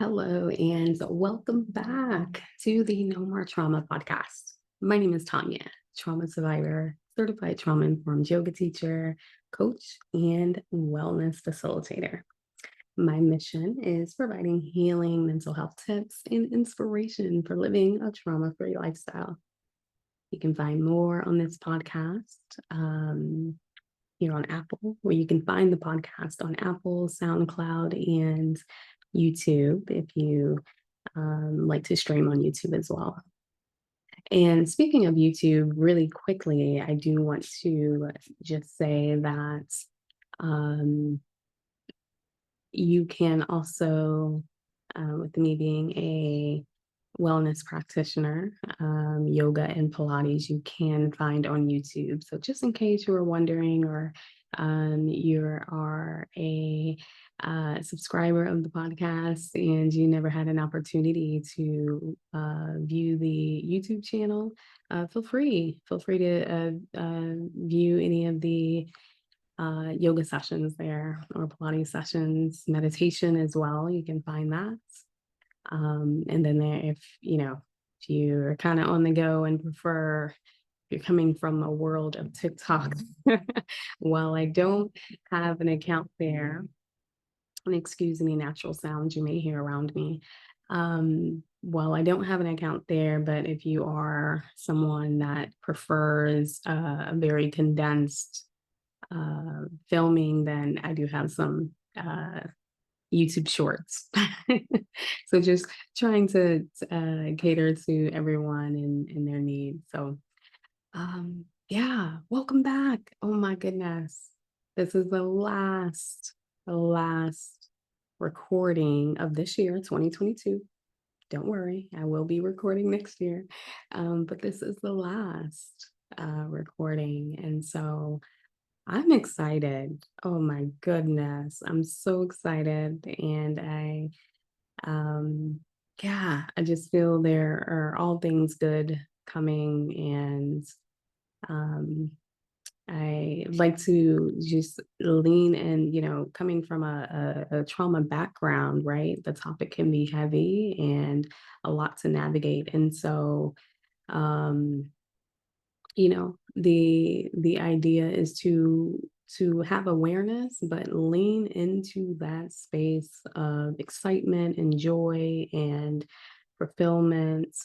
Hello, and welcome back to the No More Trauma podcast. My name is Tanya, trauma survivor, certified trauma informed yoga teacher, coach, and wellness facilitator. My mission is providing healing mental health tips and inspiration for living a trauma free lifestyle. You can find more on this podcast here on Apple, where you can find the podcast on Apple, SoundCloud, and YouTube if you like to stream on YouTube as well. And speaking of YouTube, really quickly, I do want to just say that um, you can also, with me being a wellness practitioner, yoga and Pilates, you can find on YouTube. So just in case you were wondering, or you are a subscriber of the podcast and you never had an opportunity to view the YouTube channel, feel free to view any of the yoga sessions there, or Pilates sessions, meditation as well. You can find that. And then there, if you're kind of on the go and prefer, if you're coming from a world of TikTok, while I don't have an account there, and excuse any natural sounds you may hear around me. While I don't have an account there, but if you are someone that prefers a very condensed filming, then I do have some YouTube shorts. So just trying to cater to everyone and their needs. So yeah, welcome back. Oh my goodness. This is the last recording of this year, 2022. Don't worry, I will be recording next year. But this is the last recording. And so I'm excited. Oh my goodness. I'm so excited. And I just feel there are all things good coming. And um, I like to just lean in, coming from a trauma background, right? The topic can be heavy and a lot to navigate. And so, um, the idea is to have awareness, but lean into that space of excitement and joy and fulfillment,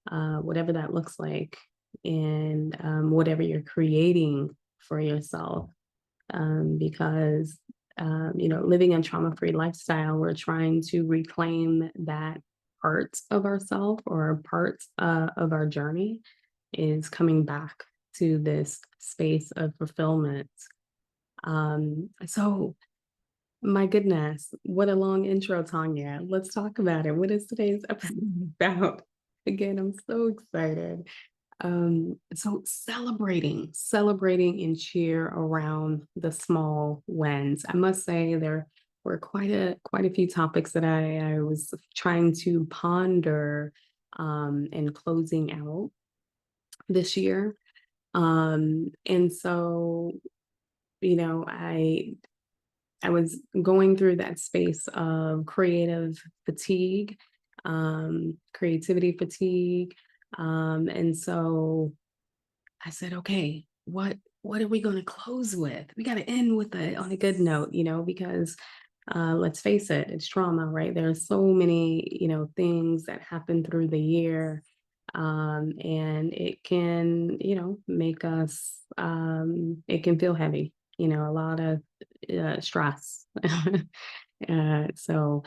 whatever that looks like, and whatever you're creating for yourself. Because living a trauma-free lifestyle, we're trying to reclaim that part of ourself, or parts of our journey, is coming back to this space of fulfillment. So my goodness, what a long intro, Tanya. Let's talk about it. What is today's episode about? Again, I'm so excited. So celebrating and cheer around the small wins. I must say there were quite a few topics that I was trying to ponder and closing out this year. And so, you know, I was going through that space of creative fatigue, creativity fatigue. And so I said, okay, what are we going to close with? We got to end with on a good note, because let's face it, it's trauma, right? There's so many, things that happen through the year. And it can, make us, it can feel heavy, a lot of stress. So,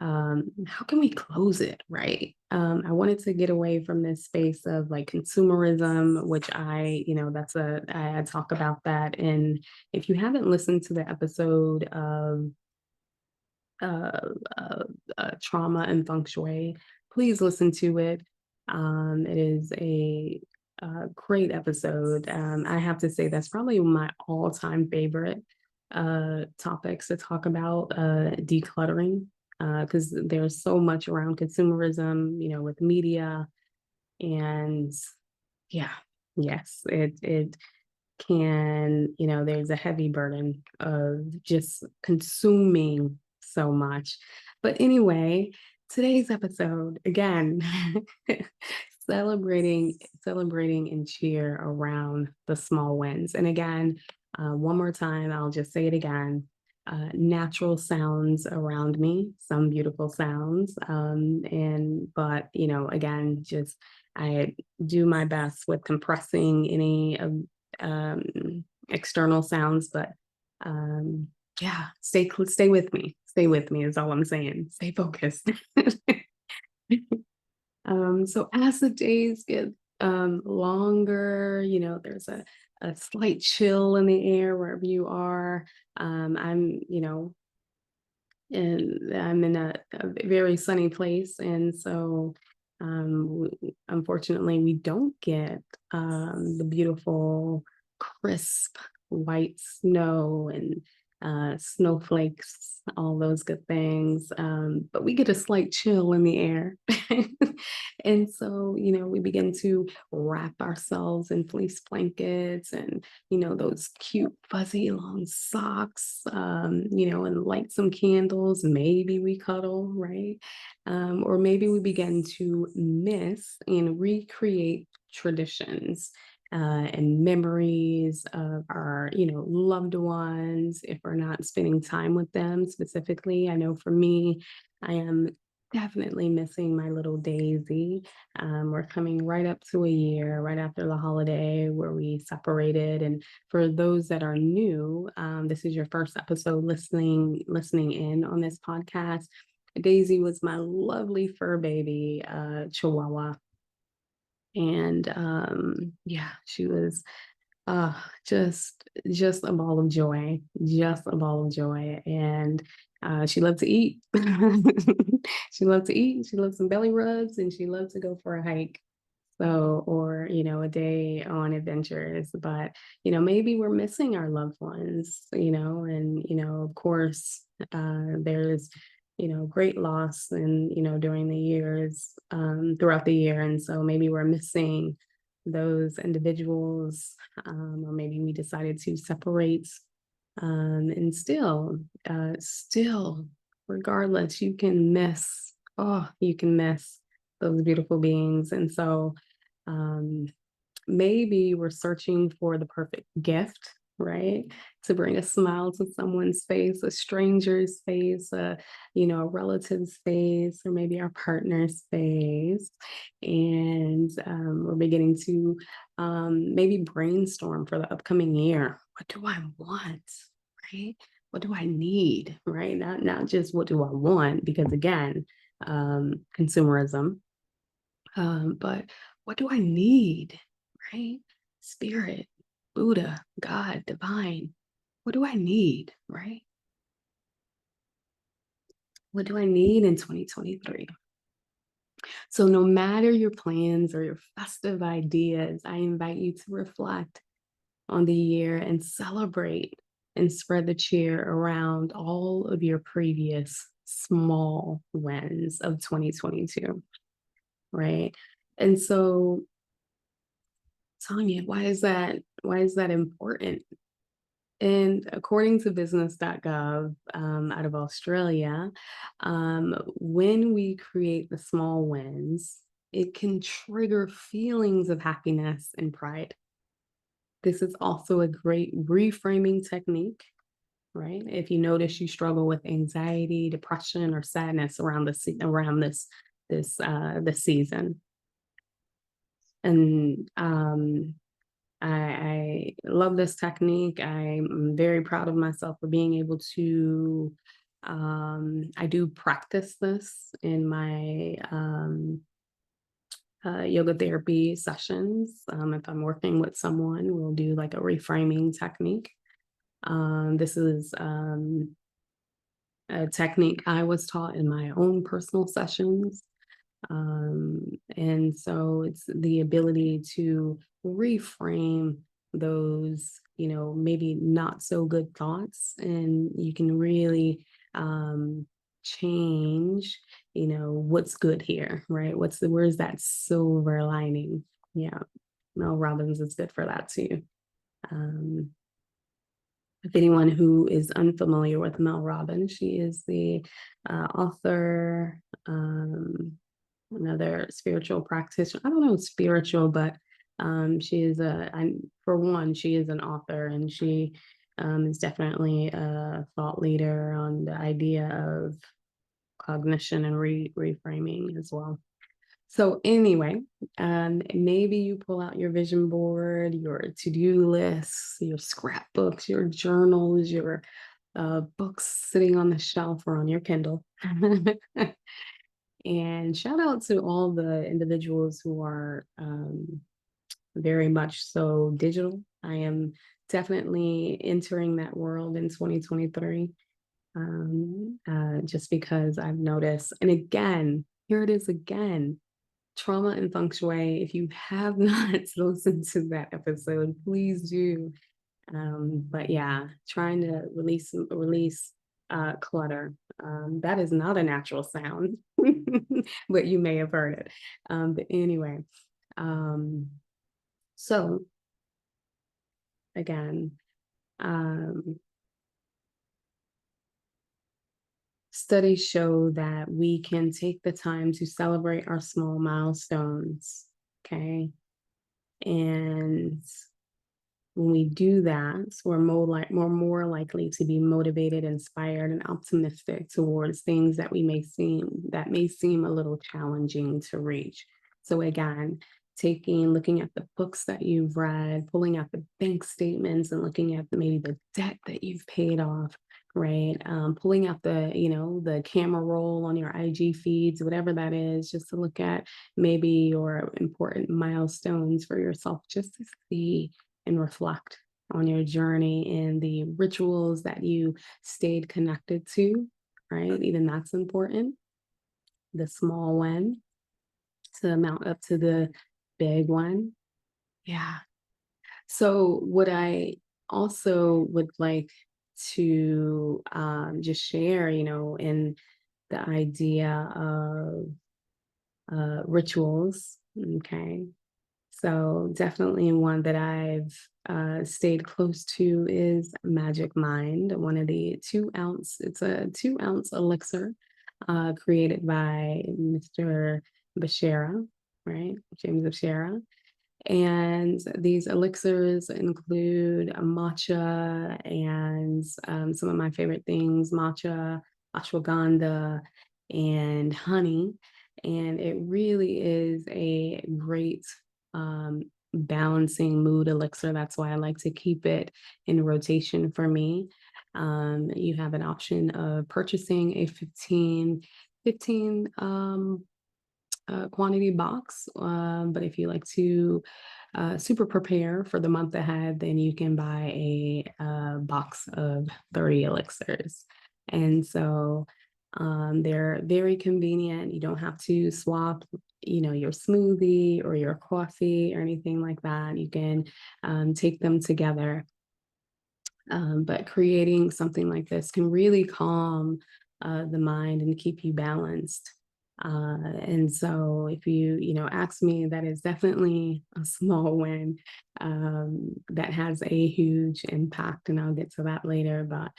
how can we close it, right? I wanted to get away from this space of like consumerism, which I talk about that. And if you haven't listened to the episode of uh, trauma and feng shui, please listen to it. It is a great episode. I have to say that's probably my all-time favorite topics to talk about, decluttering, because there's so much around consumerism, with media, and yeah, yes, it can, there's a heavy burden of just consuming so much. But anyway, today's episode, again, celebrating and cheer around the small wins. And again, one more time, I'll just say it again. Natural sounds around me, some beautiful sounds. But again, just I do my best with compressing any external sounds, but yeah, stay with me. Stay with me is all I'm saying. Stay focused. So as the days get longer, there's a slight chill in the air wherever you are. I'm, and I'm in a very sunny place, and so unfortunately, we don't get the beautiful, crisp white snow and snowflakes, all those good things. But we get a slight chill in the air. And so, we begin to wrap ourselves in fleece blankets and, those cute, fuzzy, long socks, and light some candles. Maybe we cuddle, right? Or maybe we begin to miss and recreate traditions and memories of our, loved ones, if we're not spending time with them specifically. I know for me, I am definitely missing my little Daisy. We're coming right up to a year, right after the holiday where we separated. And for those that are new, this is your first episode listening in on this podcast. Daisy was my lovely fur baby, Chihuahua. And yeah, she was just a ball of joy, just a ball of joy. And she loved to eat. She loved to eat. She loved some belly rubs, and she loved to go for a hike. So, or, a day on adventures, but, maybe we're missing our loved ones, and, of course, there's, great loss and, during the years, throughout the year. And so maybe we're missing those individuals, or maybe we decided to separate, and still, regardless, you can miss those beautiful beings. And so maybe we're searching for the perfect gift, right? To bring a smile to someone's face, a stranger's face, a relative's face, or maybe our partner's face. And we're beginning to maybe brainstorm for the upcoming year. What do I want, right? What do I need, right? Not just what do I want, because again, consumerism, but what do I need, right? Spirit, Buddha, God, divine. What do I need, right? What do I need in 2023? So, no matter your plans or your festive ideas, I invite you to reflect on the year and celebrate and spread the cheer around all of your previous small wins of 2022, right? And so, Tanya, why is that important? And according to business.gov, out of Australia, when we create the small wins, it can trigger feelings of happiness and pride. This is also a great reframing technique, right? If you notice you struggle with anxiety, depression, or sadness around this season, and I love this technique. I'm very proud of myself for being able to, I do practice this in my yoga therapy sessions. If I'm working with someone, we'll do like a reframing technique. This is a technique I was taught in my own personal sessions. And so it's the ability to reframe those, maybe not so good thoughts, and you can really change, what's good here, right? Where's that silver lining? Yeah, Mel Robbins is good for that too. If anyone who is unfamiliar with Mel Robbins, she is the author, another spiritual practitioner. I don't know spiritual, but she is for one, she is an author, and she is definitely a thought leader on the idea of cognition and reframing as well. So anyway, maybe you pull out your vision board, your to-do lists, your scrapbooks, your journals, your books sitting on the shelf or on your Kindle. And shout out to all the individuals who are very much so digital. I am definitely entering that world in 2023, just because I've noticed. And again, here it is again. Trauma and Feng Shui. If you have not listened to that episode, please do. But yeah, trying to release clutter. That is not a natural sound, but you may have heard it. But anyway, so again, studies show that we can take the time to celebrate our small milestones. Okay. And when we do that, we're more likely to be motivated, inspired, and optimistic towards things that may seem a little challenging to reach. So again, looking at the books that you've read, pulling out the bank statements and looking at maybe the debt that you've paid off, right? Pulling out the camera roll on your IG feeds, whatever that is, just to look at maybe your important milestones for yourself, just to see and reflect on your journey and the rituals that you stayed connected to, right? Even that's important. The small one to mount up to the big one. Yeah. So what I also would like to just share, in the idea of rituals, okay? So definitely one that I've stayed close to is Magic Mind, one of the 2-ounce, it's a 2-ounce elixir created by Mr. Bashara, right? James Bashara. And these elixirs include matcha and some of my favorite things, matcha, ashwagandha, and honey. And it really is a great balancing mood elixir. That's why I like to keep it in rotation for me. You have an option of purchasing a 15 quantity box. But if you like to super prepare for the month ahead, then you can buy a box of 30 elixirs. And so they're very convenient. You don't have to swap, your smoothie or your coffee or anything like that. You can take them together. But creating something like this can really calm the mind and keep you balanced. And so if you ask me, that is definitely a small win that has a huge impact, and I'll get to that later. But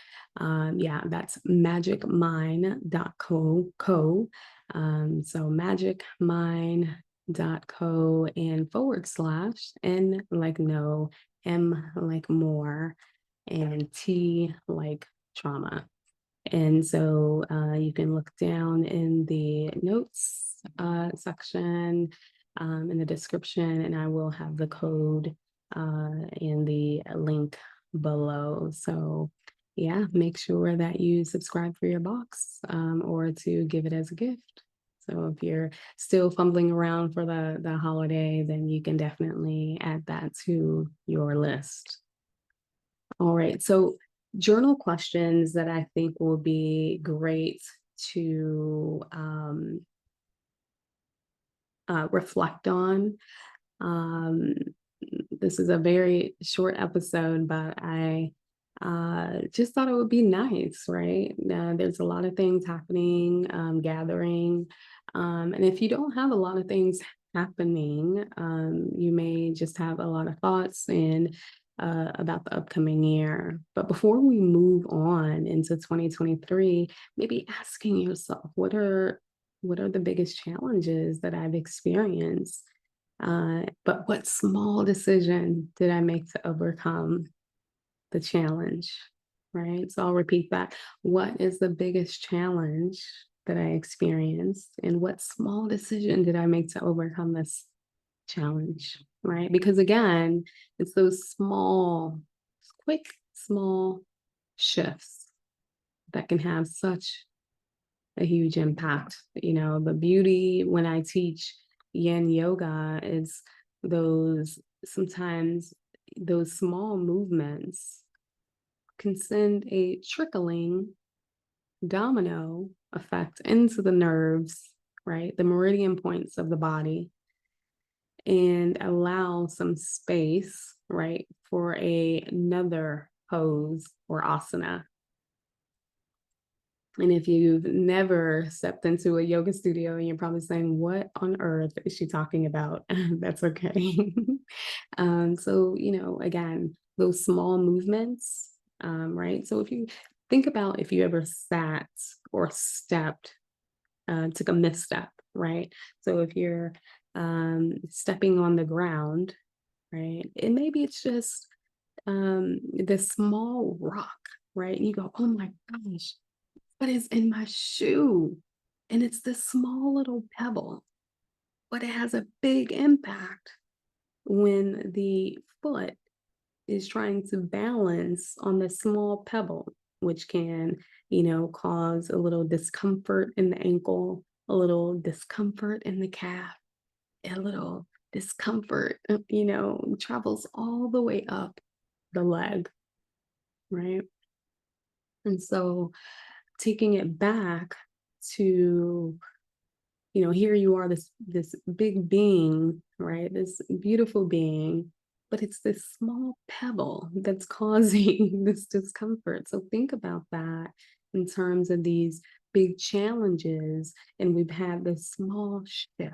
yeah, that's magicmind.co. So magicmind.co and /N like no, M like more, and T like trauma. And so you can look down in the notes section in the description, and I will have the code in the link below. So yeah, make sure that you subscribe for your box or to give it as a gift. So if you're still fumbling around for the holiday, then you can definitely add that to your list. All right, so journal questions that I think will be great to reflect on. This is a very short episode, but I just thought it would be nice, right? There's a lot of things happening, gathering. And if you don't have a lot of things happening, you may just have a lot of thoughts about the upcoming year. But before we move on into 2023, maybe asking yourself, what are What are the biggest challenges that I've experienced? But what small decision did I make to overcome the challenge? Right. So I'll repeat that. What is the biggest challenge that I experienced? And what small decision did I make to overcome this challenge? Right. Because again, it's those small, quick, small shifts that can have such a huge impact. The beauty when I teach yin yoga is those sometimes those small movements can send a trickling domino effect into the nerves, right? The meridian points of the body, and allow some space, right, for another pose or asana. And if you've never stepped into a yoga studio and you're probably saying, what on earth is she talking about? That's okay. So, again, those small movements, right? So if you think about if you ever sat or stepped, took a misstep, right? So if you're stepping on the ground, right? And maybe it's just this small rock, right? And you go, oh my gosh, what is in my shoe? And it's this small little pebble, but it has a big impact when the foot is trying to balance on the small pebble, which can, cause a little discomfort in the ankle, a little discomfort in the calf, a little discomfort, travels all the way up the leg, right? And so taking it back to, here you are, this big being, right? This beautiful being, but it's this small pebble that's causing this discomfort. So think about that in terms of these big challenges, and we've had this small shift,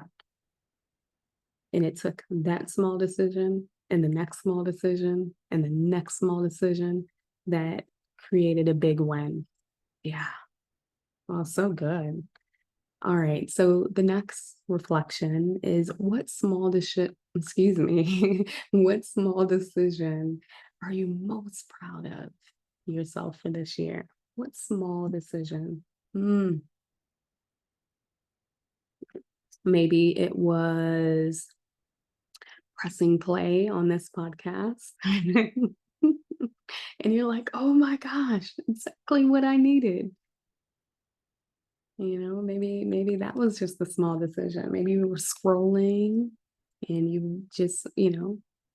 and it took that small decision and the next small decision and the next small decision that created a big win. Yeah. Well, so good. All right. So the next reflection is what small decision, excuse me, what small decision are you most proud of yourself for this year? What small decision? Mm, Maybe it was pressing play on this podcast. And you're like, oh my gosh, exactly what I needed. Maybe that was just a small decision. Maybe you were scrolling and you just,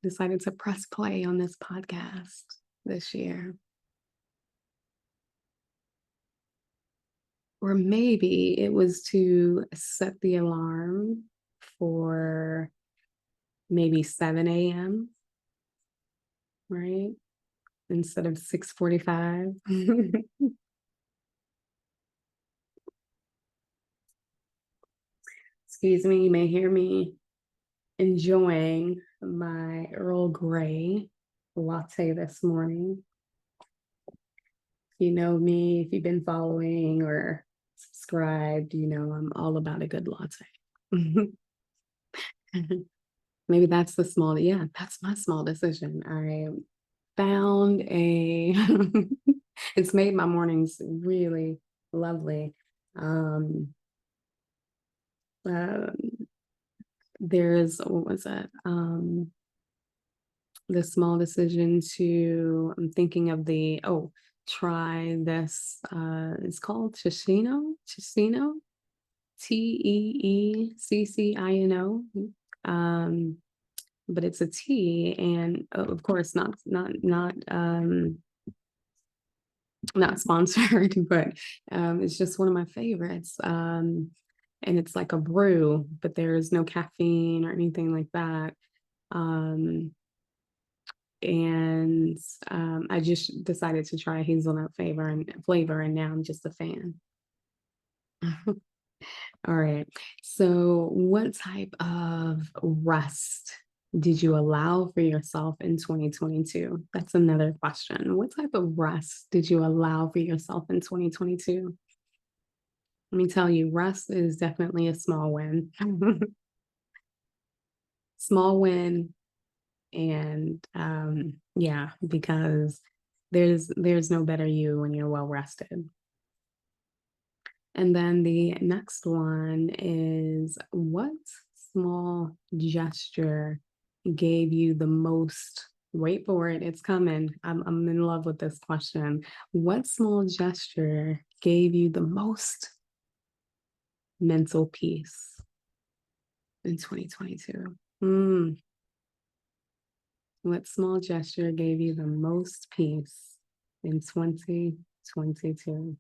decided to press play on this podcast this year. Or maybe it was to set the alarm for maybe 7 a.m., right? Instead of 6:45. Excuse me, you may hear me enjoying my Earl Grey latte this morning. You know me, if you've been following or subscribed, I'm all about a good latte. Maybe that's that's my small decision. I found it's made my mornings really lovely. Um, uh, there's, what was it? The small decision I'm thinking of try this, it's called Chisino, Teeccino. But it's a tea, and of course not sponsored, but it's just one of my favorites. And it's like a brew, but there's no caffeine or anything like that. Um, and I just decided to try hazelnut flavor, and now I'm just a fan. All right. So, what type of rest did you allow for yourself in 2022? That's another question. What type of rest did you allow for yourself in 2022? Let me tell you, rest is definitely a small win. Small win. And yeah, because there's no better you when you're well rested. And then the next one is, what small gesture gave you the most? Wait for it, it's coming. I'm in love with this question. What small gesture gave you the most mental peace in 2022? What small gesture gave you the most peace in 2022?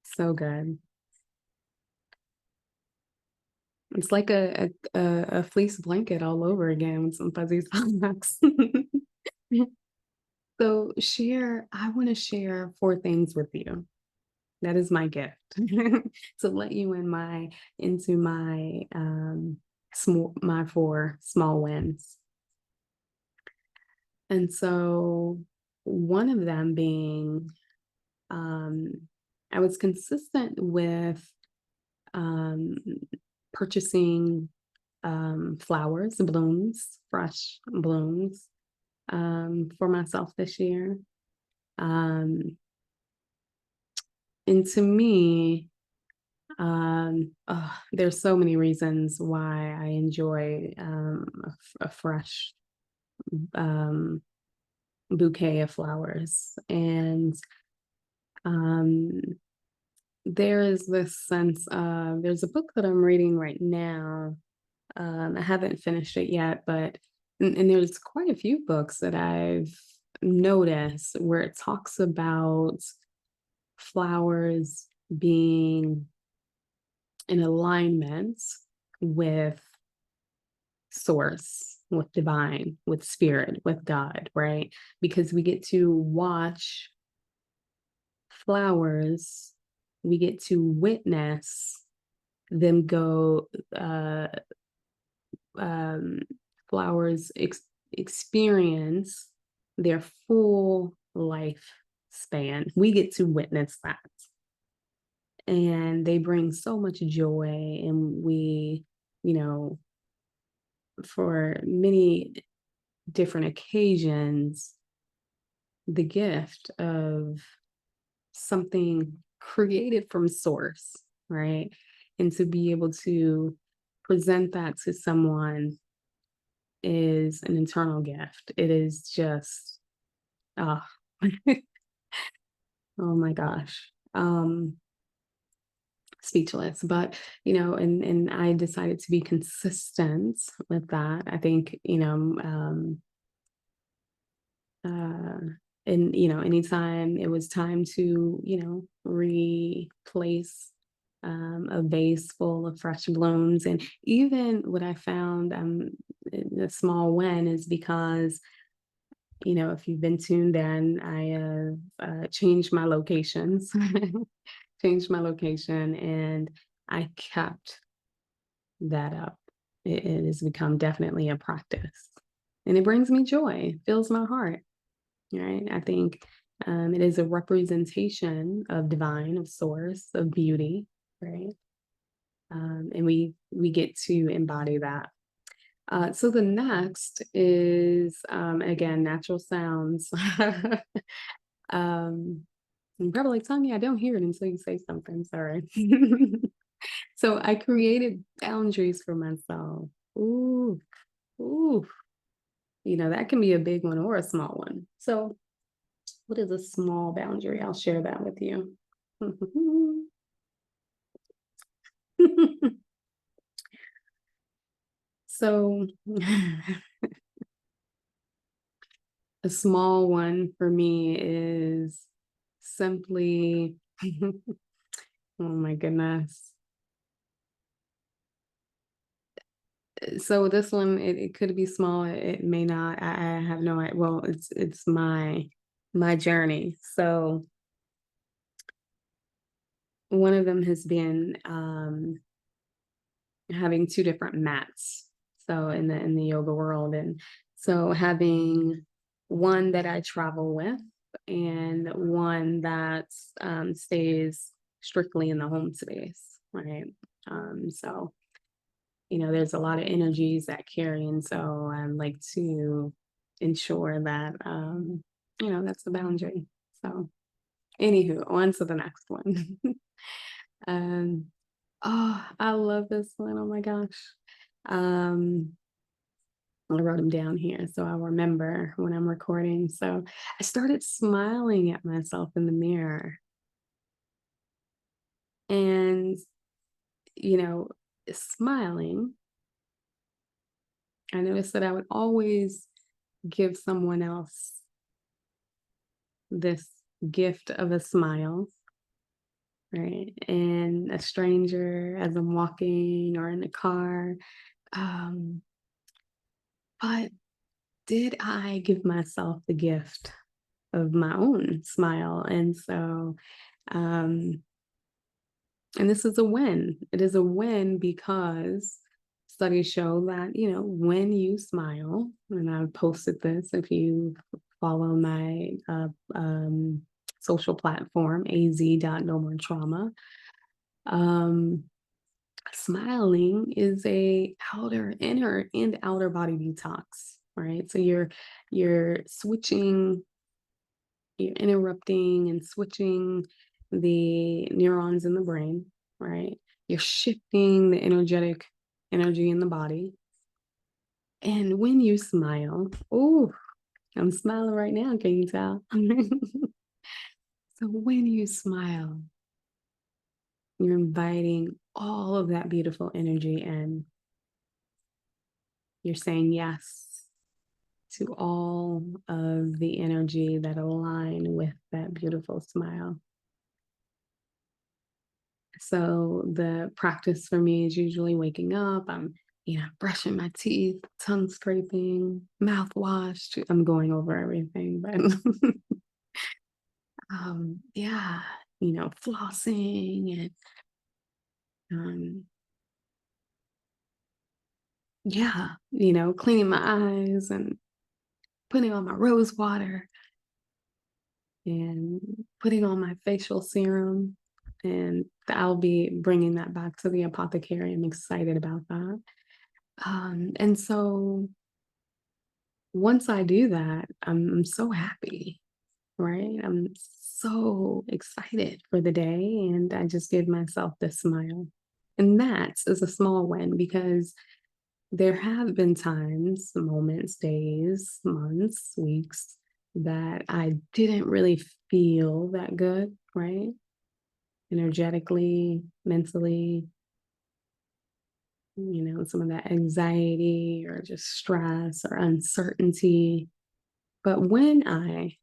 So good. It's like a fleece blanket all over again with some fuzzy socks. So I want to share four things with you. That is my gift. To let you into my four small wins. And so one of them being, I was consistent with um, purchasing flowers, blooms, fresh blooms for myself this year. And to me, there's so many reasons why I enjoy a fresh um, bouquet of flowers. And um, there is this sense of, there's a book that I'm reading right now. I haven't finished it yet, but, and there's quite a few books that I've noticed where it talks about flowers being in alignment with source, with divine, with spirit, with God, right? Because we get to watch flowers, we get to witness them go, um, flowers experience their full life span. We get to witness that. And they bring so much joy. And we, you know, for many different occasions, the gift of something created from source, right? And to be able to present that to someone is an internal gift. It is just, oh, oh my gosh. Speechless. But and I decided to be consistent with that. I think uh and anytime it was time to replace a vase full of fresh blooms. And even what I found, a small win, is because if you've been tuned in, I changed my locations. Changed my location, and I kept that up. It has become definitely a practice, and it brings me joy, fills my heart, right? I think it is a representation of divine, of source, of beauty, right? And we get to embody that. So the next is, again, natural sounds. You're probably like, Tanya, I don't hear it until you say something. Sorry. So I created boundaries for myself. Ooh, ooh. That can be a big one or a small one. So what is a small boundary? I'll share that with you. So a small one for me is simply, oh my goodness. So this one, it could be small, it may not. I have no idea. Well, it's my journey. So one of them has been having two different mats. So in the yoga world, and so having one that I travel with and one that stays strictly in the home space, right? So, there's a lot of energies that carry. And so I like to ensure that, that's the boundary. So, anywho, on to the next one. um, oh, I love this one. Oh my gosh. Um, I wrote them down here so I'll remember when I'm recording. So I started smiling at myself in the mirror. And, you know, smiling, I noticed that I would always give someone else this gift of a smile, right? And a stranger as I'm walking or in the car. Um, but did I give myself the gift of my own smile? And so, um, and this is a win. It is a win because studies show that, when you smile, and I've posted this if you follow my social platform, az.nomoretrauma, um, smiling is a inner and outer body detox, right? So you're switching, you're interrupting and switching the neurons in the brain, right? You're shifting the energetic energy in the body. And when you smile, oh, I'm smiling right now, can you tell? So when you smile, you're inviting all of that beautiful energy in. You're saying yes to all of the energy that align with that beautiful smile. So the practice for me is usually waking up. I'm, brushing my teeth, tongue scraping, mouthwash. I'm going over everything, but yeah, flossing and yeah, cleaning my eyes and putting on my rose water and putting on my facial serum. And I'll be bringing that back to the apothecary. I'm excited about that. And so once I do that, I'm so happy, right? I'm so excited for the day, and I just give myself this smile. And that is a small win because there have been times, moments, days, months, weeks that I didn't really feel that good, right? Energetically, mentally, some of that anxiety or just stress or uncertainty. But when I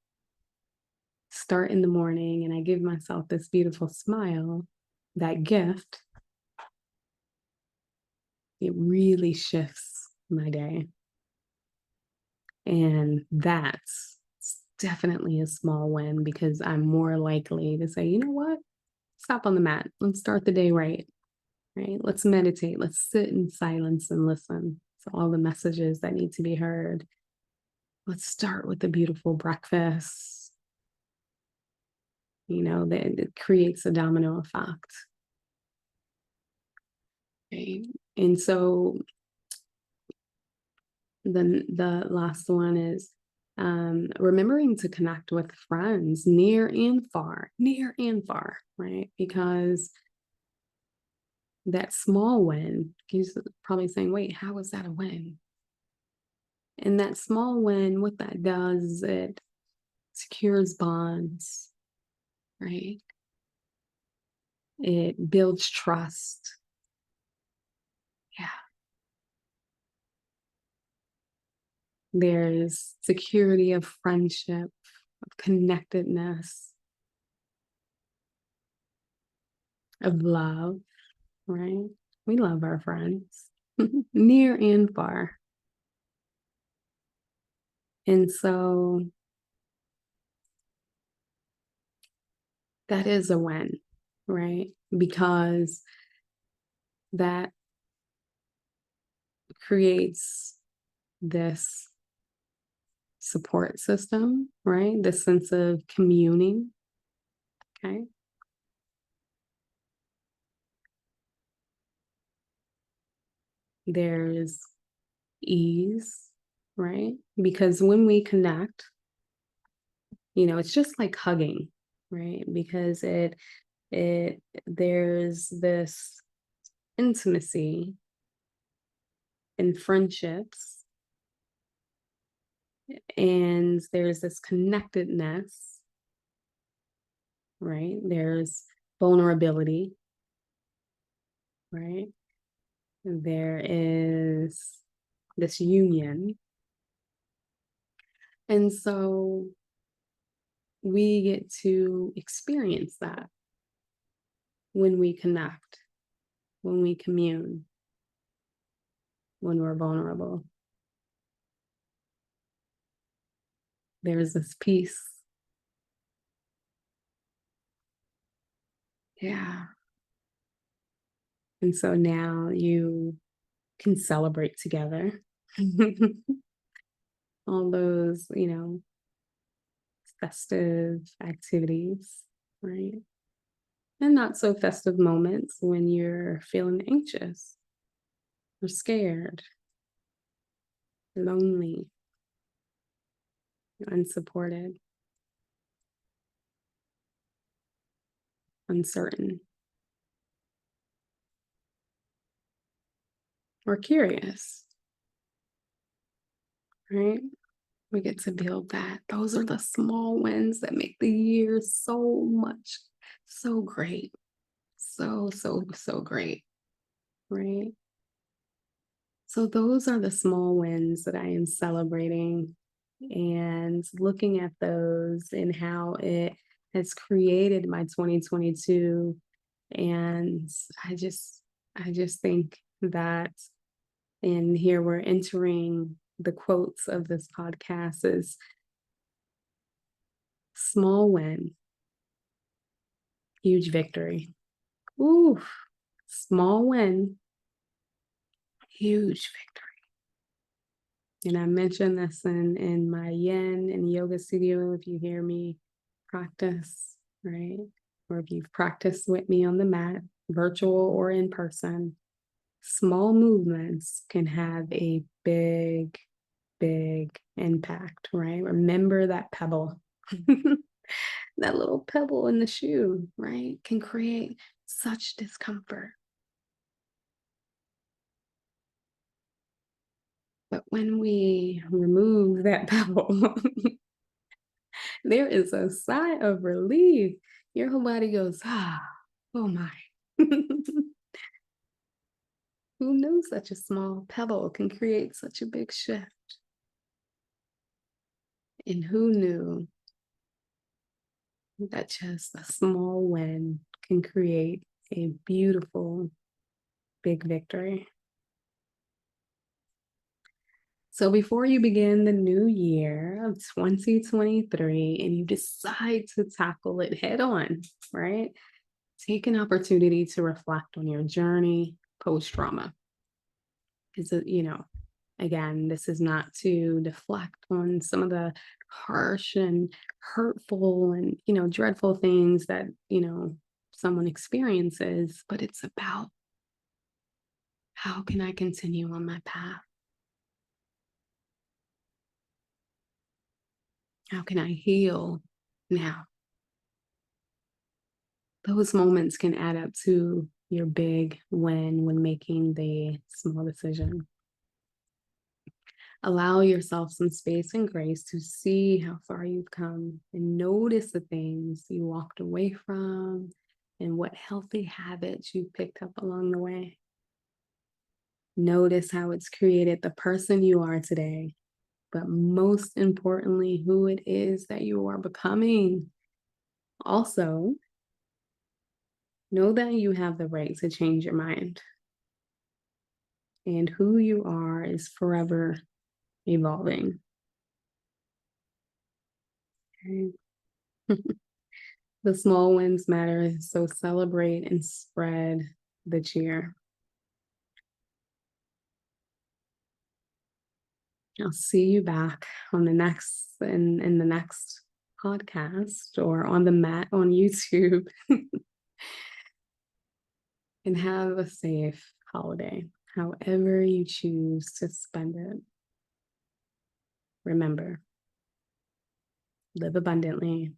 start in the morning and I give myself this beautiful smile, that gift, it really shifts my day. And that's definitely a small win because I'm more likely to say, you know what? Stop on the mat. Let's start the day right. Right? Let's meditate. Let's sit in silence and listen to all the messages that need to be heard. Let's start with a beautiful breakfast. That it creates a domino effect. Okay. And so then the last one is remembering to connect with friends near and far, right? Because that small win, he's probably saying, wait, how is that a win? And that small win, what that does is it secures bonds, right? It builds trust. Yeah. There's security of friendship, of connectedness, of love, right? We love our friends near and far. And so that is a win, right? Because that creates this support system, right? This sense of communing, okay? There's ease, right? Because when we connect, it's just like hugging, right? Because there's this intimacy in friendships, and there's this connectedness, right? There's vulnerability, right? There is this union. And so we get to experience that when we connect, when we commune, when we're vulnerable. There's this peace. Yeah. And so now you can celebrate together. All those, festive activities, right? And not so festive moments when you're feeling anxious or scared, lonely, unsupported, uncertain, or curious, right? We get to build that. Those are the small wins that make the year so great. So great, right? So those are the small wins that I am celebrating, and looking at those and how it has created my 2022. And I just think that, and here we're entering the quotes of this podcast, is small win, huge victory. Ooh, small win, huge victory. And I mentioned this in my yin and yoga studio. If you hear me practice, right? Or if you've practiced with me on the mat, virtual or in person, small movements can have a big impact, right? Remember that pebble. That little pebble in the shoe, right, can create such discomfort. But when we remove that pebble, there is a sigh of relief. Your whole body goes, oh my. Who knew such a small pebble can create such a big shift? And who knew that just a small win can create a beautiful big victory? So before you begin the new year of 2023 and you decide to tackle it head on, right? Take an opportunity to reflect on your journey post trauma. Because, again, this is not to deflect on some of the harsh and hurtful and, dreadful things that, someone experiences, but it's about, how can I continue on my path? How can I heal now? Those moments can add up to your big win when making the small decision. Allow yourself some space and grace to see how far you've come, and notice the things you walked away from and what healthy habits you picked up along the way. Notice how it's created the person you are today, but most importantly, who it is that you are becoming. Also, know that you have the right to change your mind, and who you are is forever evolving. Okay. The small wins matter, so celebrate and spread the cheer. I'll see you back on the next in the next podcast or on the mat on YouTube. And have a safe holiday. however you choose to spend it. Remember, live abundantly,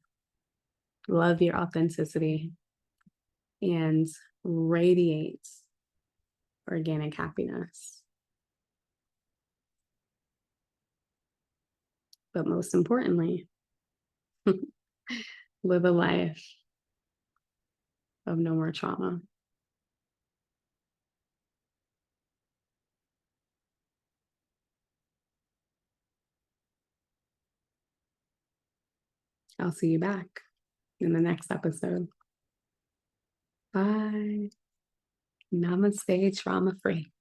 love your authenticity, and radiate organic happiness. But most importantly, live a life of no more trauma. I'll see you back in the next episode. Bye. Namaste, trauma free.